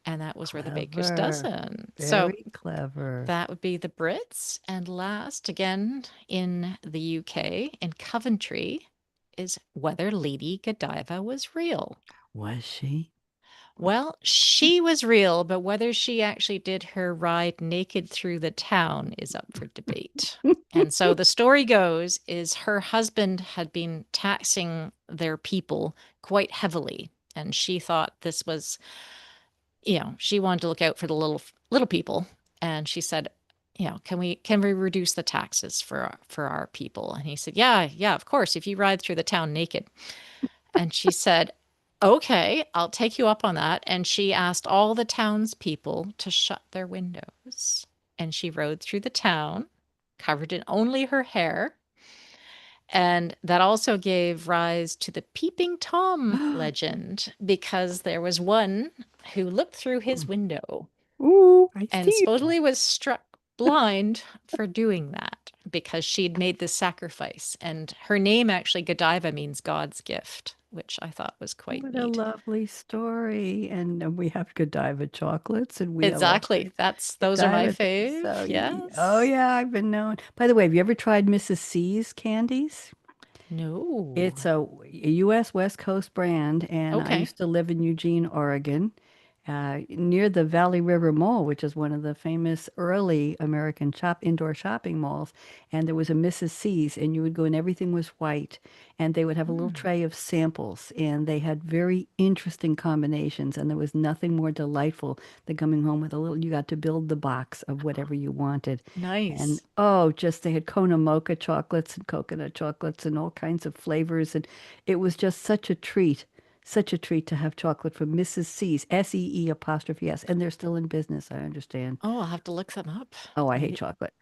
And that was where the baker's Clever. dozen. So Very clever. that would be the Brits. And last, again, in the UK, in Coventry, is whether Lady Godiva was real. Was she? Well, she was real, but whether she actually did her ride naked through the town is up for debate. And so the story goes is her husband had been taxing their people quite heavily, and she thought this was, she wanted to look out for the little people, and she said, can we reduce the taxes for our people? And he said, yeah, yeah, of course, if you ride through the town naked. And she said, okay, I'll take you up on that. And she asked all the townspeople to shut their windows. And she rode through the town, covered in only her hair. And that also gave rise to the Peeping Tom legend because there was one who looked through his window Ooh, I and see. supposedly was struck blind for doing that because she'd made this sacrifice. And her name actually, Godiva, means God's gift, which I thought was quite What a neat. lovely story. And we have Godiva chocolates and we have all Exactly. kinds of Those are my Godiva things. fave. Oh Yes. yeah, I've been known. By the way, have you ever tried Mrs. C's candies? No. It's a U.S. West Coast brand, and I Okay. used to live in Eugene, Oregon, near the Valley River Mall, which is one of the famous early American indoor shopping malls. And there was a Mrs. C's, and you would go, and everything was white. And they would have a little Mm, tray of samples, and they had very interesting combinations. And there was nothing more delightful than coming home with a little. You got to build the box of whatever you wanted. And nice. oh, just they had Kona mocha chocolates and coconut chocolates and all kinds of flavors. And it was just such a treat to have chocolate from Mrs. C's, S-E-E apostrophe S. And they're still in business, I understand. Oh, I'll have to look them up. Oh, I hate I chocolate.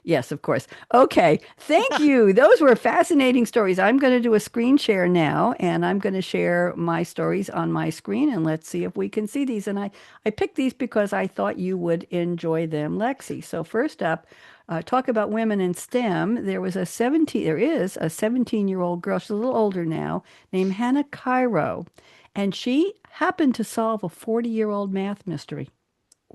Yes, of course. Okay. Thank you. Those were fascinating stories. I'm going to do a screen share now, and I'm going to share my stories on my screen, and let's see if we can see these. And I picked these because I thought you would enjoy them, Lexi. So first up, talk about women in STEM. There is a 17-year-old girl, she's a little older now, named Hannah Cairo, and she happened to solve a 40-year-old math mystery.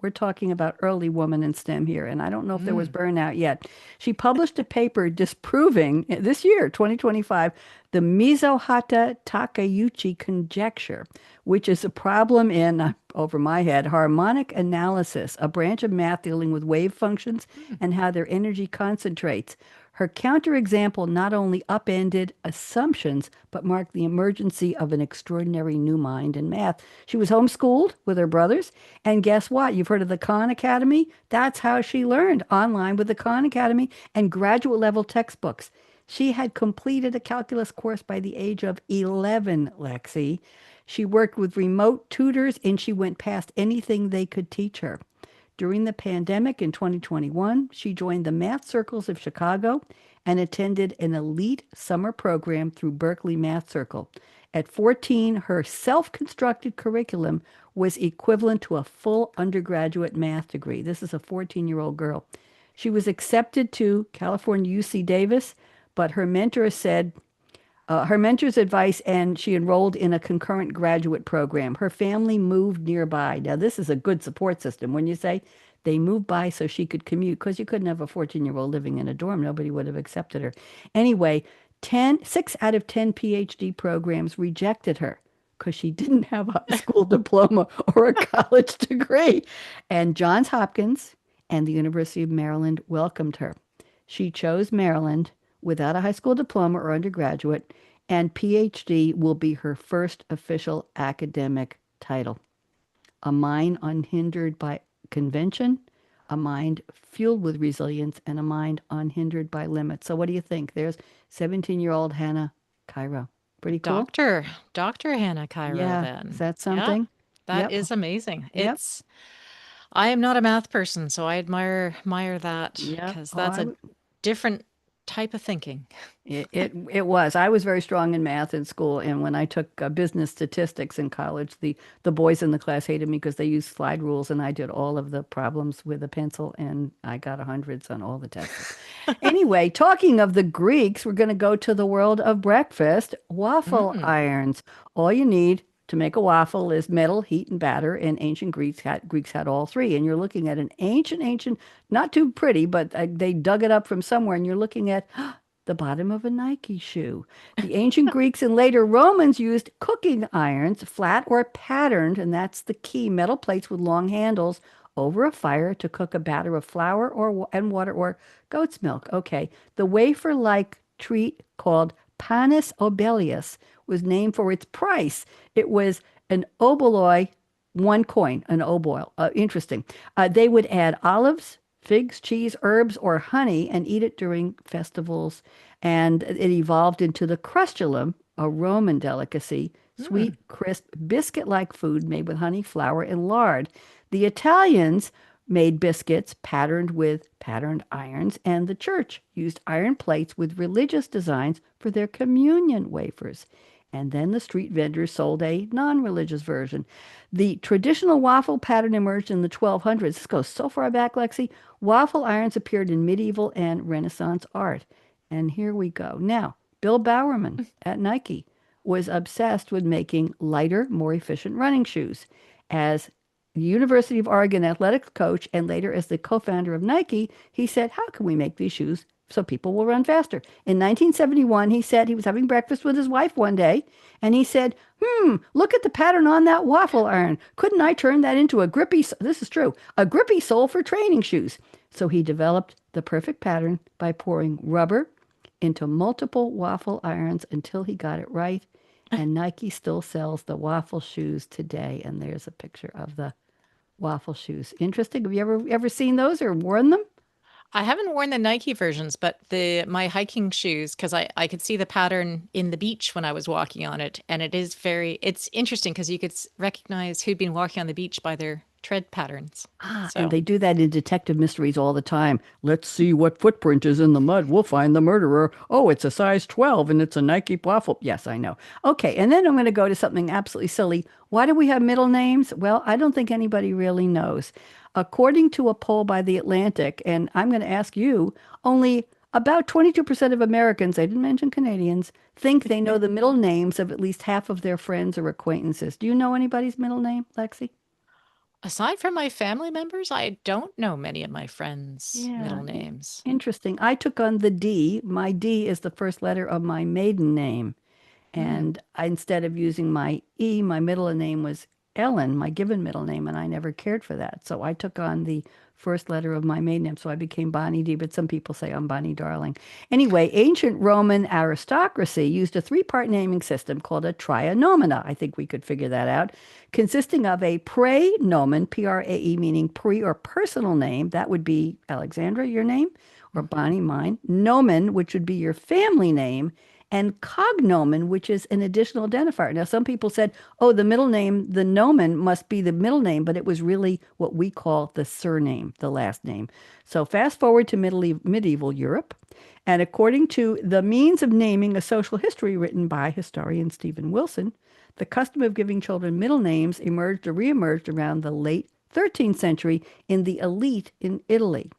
We're talking about early woman in STEM here, and I don't know if there was mm, burnout yet. She published a paper disproving this year, 2025, the Mizohata Takeuchi conjecture, which is a problem in, over my head, harmonic analysis, a branch of math dealing with wave functions mm. and how their energy concentrates. Her counterexample not only upended assumptions, but marked the emergence of an extraordinary new mind in math. She was homeschooled with her brothers, and guess what? You've heard of the Khan Academy? That's how she learned, online with the Khan Academy and graduate level textbooks. She had completed a calculus course by the age of 11, Lexi. She worked with remote tutors and she went past anything they could teach her. During the pandemic in 2021, she joined the Math Circles of Chicago and attended an elite summer program through Berkeley Math Circle. At 14, her self-constructed curriculum was equivalent to a full undergraduate math degree. This is a 14-year-old girl. She was accepted to California UC Davis, but her mentor's advice, and she enrolled in a concurrent graduate program. Her family moved nearby. Now, this is a good support system. When you say they moved by so she could commute, because you couldn't have a 14-year-old living in a dorm. Nobody would have accepted her. Anyway, 6 out of 10 PhD programs rejected her because she didn't have a high school diploma or a college degree. And Johns Hopkins and the University of Maryland welcomed her. She chose Maryland without a high school diploma or undergraduate, and PhD will be her first official academic title. A mind unhindered by convention, a mind fueled with resilience, and a mind unhindered by limits. So what do you think? There's 17-year-old Hannah Cairo. Pretty cool? Dr. Hannah Cairo Yeah. Is then. that Yeah, something? that Yep. is amazing. Yep. I am not a math person, so I admire that Yep. because Oh, that's a different type of thinking. it was. I was very strong in math in school, and when I took business statistics in college, the boys in the class hated me because they used slide rules, and I did all of the problems with a pencil, and I got hundreds on all the tests. Anyway, talking of the Greeks, we're going to go to the world of breakfast. Waffle Mm. irons. All you need to make a waffle is metal, heat, and batter. And ancient Greeks had all three. And you're looking at an ancient, not too pretty, but they dug it up from somewhere. And you're looking at the bottom of a Nike shoe. The ancient Greeks and later Romans used cooking irons, flat or patterned, and that's the key, metal plates with long handles over a fire to cook a batter of flour and water or goat's milk. Okay. The wafer-like treat called panis obelius was named for its price. It was an oboloi, 1 coin, an oboil. Interesting. They would add olives, figs, cheese, herbs, or honey and eat it during festivals. And it evolved into the crustulum, a Roman delicacy, sweet, Mm. crisp, biscuit-like food made with honey, flour, and lard. The Italians made biscuits patterned with patterned irons, and the church used iron plates with religious designs for their communion wafers. And then the street vendors sold a non-religious version. The traditional waffle pattern emerged in the 1200s. This goes so far back, Lexi. Waffle irons appeared in medieval and Renaissance art. And here we go. Now, Bill Bowerman at Nike was obsessed with making lighter, more efficient running shoes. As the University of Oregon athletics coach and later as the co-founder of Nike, he said, how can we make these shoes so people will run faster? In 1971, he said he was having breakfast with his wife one day, and he said, look at the pattern on that waffle iron. Couldn't I turn that into this is true, a grippy sole for training shoes? So he developed the perfect pattern by pouring rubber into multiple waffle irons until he got it right. And Nike still sells the waffle shoes today. And there's a picture of the waffle shoes. Interesting. Have you ever seen those or worn them? I haven't worn the Nike versions, but the my hiking shoes, because I could see the pattern in the beach when I was walking on it, and it's interesting because you could recognize who'd been walking on the beach by their tread patterns. And So they do that in detective mysteries all the time. Let's see what footprint is in the mud. We'll find the murderer. Oh, it's a size 12 and it's a Nike waffle. Yes, I know. Okay, and then I'm going to go to something absolutely silly. Why do we have middle names? Well, I don't think anybody really knows. According to a poll by The Atlantic, and I'm going to ask you, only about 22% of Americans, I didn't mention Canadians, think they know the middle names of at least half of their friends or acquaintances. Do you know anybody's middle name, Lexi? aside from my family members, I don't know many of my friends' Yeah, middle names. interesting. I took on the D. My D is the first letter of my maiden name. Hmm. And instead of using my E, my middle name was Ellen, my given middle name, and I never cared for that. So I took on the first letter of my maiden name. So I became Bonnie D, but some people say I'm Bonnie Darling. Anyway, ancient Roman aristocracy used a three-part naming system called a trianomina. I think we could figure that out, consisting of a praenomen, Prae, meaning pre or personal name. That would be Alexandra, your name, or Mhm. Bonnie, mine. Nomen, which would be your family name, and cognomen, which is an additional identifier. Now, some people said, oh, the middle name, the nomen must be the middle name, but it was really what we call the surname, the last name. So fast forward to medieval Europe. And according to the means of naming, a social history written by historian Stephen Wilson, the custom of giving children middle names emerged or reemerged around the late 13th century in the elite in Italy.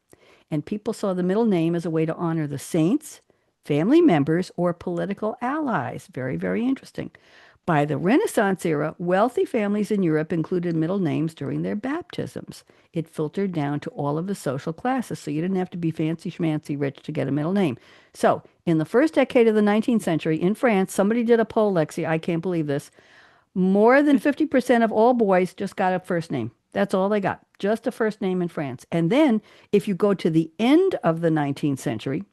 And people saw the middle name as a way to honor the saints, family members, or political allies. Very, very interesting. By the Renaissance era, wealthy families in Europe included middle names during their baptisms. It filtered down to all of the social classes, so you didn't have to be fancy schmancy rich to get a middle name. So, in the first decade of the 19th century in France, somebody did a poll, Lexi, I can't believe this. More than 50% of all boys just got a first name. That's all they got, just a first name in France. And then, if you go to the end of the 19th century,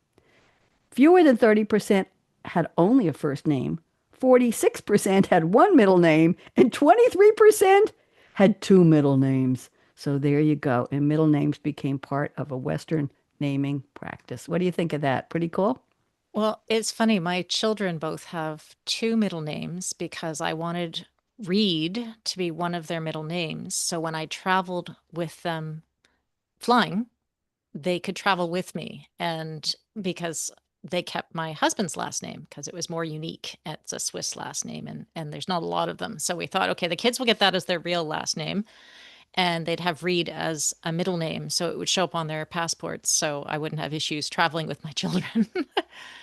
fewer than 30% had only a first name, 46% had one middle name, and 23% had two middle names. So there you go. And middle names became part of a Western naming practice. What do you think of that? Pretty cool? Well, it's funny. My children both have two middle names because I wanted Reid to be one of their middle names. So when I traveled with them flying, they could travel with me. And because they kept my husband's last name because it was more unique. It's a Swiss last name and there's not a lot of them. So we thought, okay, the kids will get that as their real last name and they'd have Reid as a middle name. So it would show up on their passports. So I wouldn't have issues traveling with my children.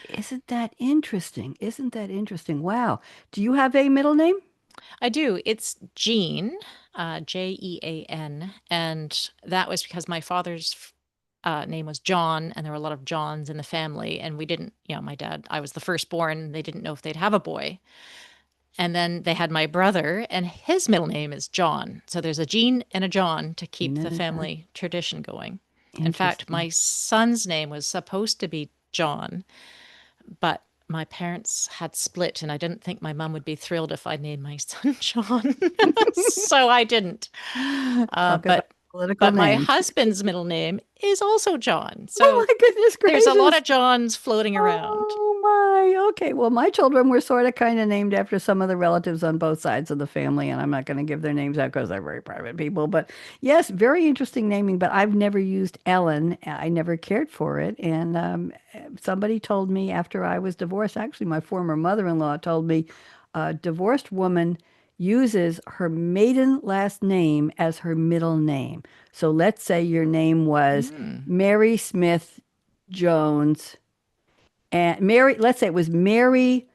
Isn't that interesting? Isn't that interesting? Wow. Do you have a middle name? I do. It's Jean, Jean. And that was because my father's name was John, and there were a lot of Johns in the family. And we didn't, my dad, I was the firstborn. They didn't know if they'd have a boy. And then they had my brother, and his middle name is John. So there's a Jean and a John to keep Gina the and John. family tradition going. In fact, Interesting. my son's name was supposed to be John, but my parents had split, and I didn't think my mom would be thrilled if I named my son John. So I didn't. Uh, Talk about but political but my names. husband's middle name is also John. Oh So my goodness there's a lot gracious. of Johns floating around. Oh my. Okay. Well, my children were sort of kind of named after some of the relatives on both sides of the family, and I'm not going to give their names out because they're very private people. But yes, very interesting naming. But I've never used Ellen. I never cared for it. And somebody told me after I was divorced, actually, my former mother-in-law told me a divorced woman uses her maiden last name as her middle name. So let's say your name was Mm, Mary Smith Jones and Mary, let's say it was Mary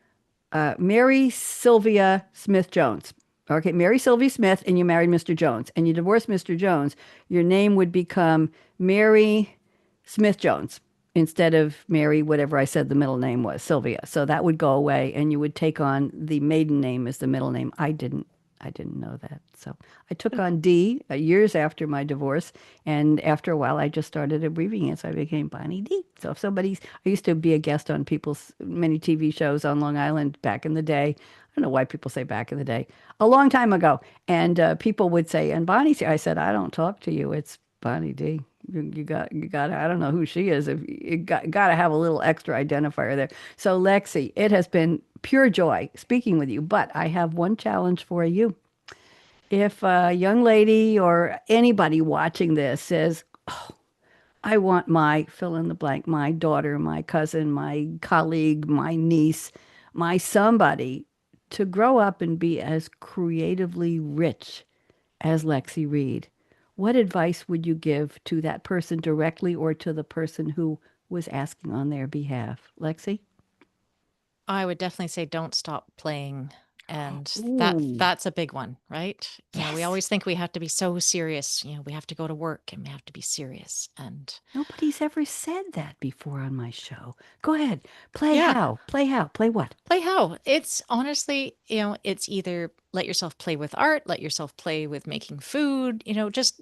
Sylvia Smith Jones. Okay, Mary Sylvia Smith, and you married Mr. Jones, and you divorced Mr. Jones. Your name would become Mary Smith Jones instead of Mary, whatever I said the middle name was, Sylvia. So that would go away, and you would take on the maiden name as the middle name. I didn't know that. So I took on D years after my divorce. And after a while, I just started abbreviating it. So I became Bonnie D. So if somebody's, I used to be a guest on people's many TV shows on Long Island back in the day. I don't know why people say back in the day, a long time ago. And people would say, and Bonnie, I said, I don't talk to you. It's Bonnie D. You got, I don't know who she is. If you got to have a little extra identifier there. So Lexi, it has been pure joy speaking with you, but I have one challenge for you. If a young lady or anybody watching this says, I want my fill in the blank, my daughter, my cousin, my colleague, my niece, my somebody to grow up and be as creatively rich as Lexi Reid, what advice would you give to that person directly or to the person who was asking on their behalf? Lexi? I would definitely say don't stop playing. And Ooh, that's a big one, right? We yes. always think we have to be so serious. We have to go to work and we have to be serious. And Nobody's ever said that before on my show. Go ahead. Play yeah, how? Play how? Play what? play how? It's honestly, it's either let yourself play with art, let yourself play with making food, just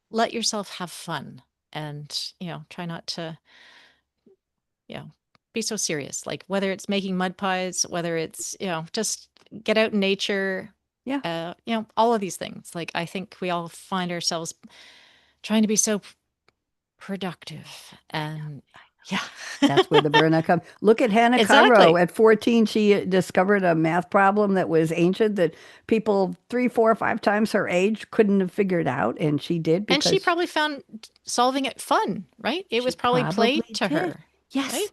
let yourself have fun and, try not to, you know, be so serious. Like whether it's making mud pies, whether it's, just get out in nature, Yeah. all of these things. Like I think we all find ourselves trying to be so productive I know. and I know. Yeah. That's where the Verna comes. Look at Hannah Exactly. Cairo. At 14, she discovered a math problem that was ancient that people 3, 4, 5 times her age couldn't have figured out. And she did And she because probably found solving it fun, right? It she was probably played probably to did. her, right? Yes. Yep.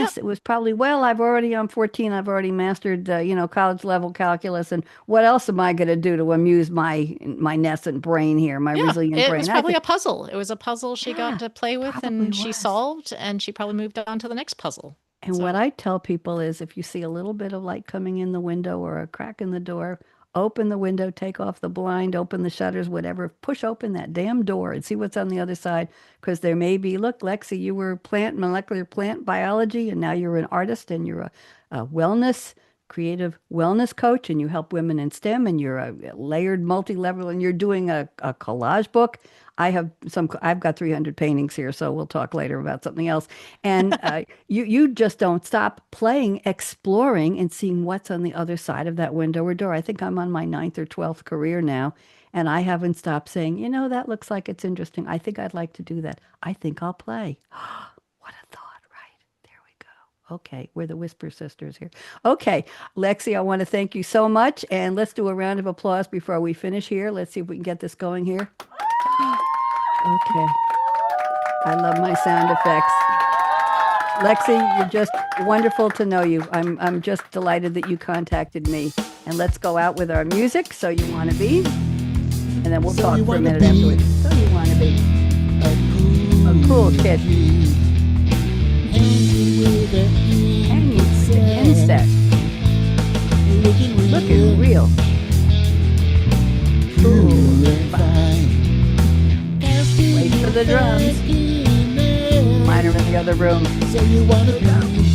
Yes, it was probably, well, I'm 14. I've already mastered, college level calculus. And what else am I going to do to amuse my nascent brain here, my Yeah. resilient It brain? was I probably think, a puzzle. It was a puzzle she got yeah, to play with probably and she was. solved, and she probably moved on to the next puzzle. And what So, I tell people is if you see a little bit of light coming in the window or a crack in the door, open the window, take off the blind, open the shutters, whatever, push open that damn door and see what's on the other side. Because there may be, look, Lexi, you were molecular plant biology, and now you're an artist and you're a creative wellness coach, and you help women in STEM, and you're a layered multi-level, and you're doing a collage book. I've got 300 paintings here, so we'll talk later about something else. And you just don't stop playing, exploring, and seeing what's on the other side of that window or door. I think I'm on my 9th or 12th career now, and I haven't stopped saying, that looks like it's interesting. I think I'd like to do that. I think I'll play. What a thought, right? There we go. Okay, we're the Whisper Sisters here. Okay, Lexi, I want to thank you so much, and let's do a round of applause before we finish here. Let's see if we can get this going here. Okay. I love my sound effects. Lexi, you're just wonderful to know you. I'm just delighted that you contacted me. And let's go out with our music, So You Wanna Be. And then we'll talk for a minute afterwards. So You Wanna Be. A cool kid. Hanging with the insect. Looking real. Ooh, fine. Wait for the drums. Mine are in the other room. So you wanna go?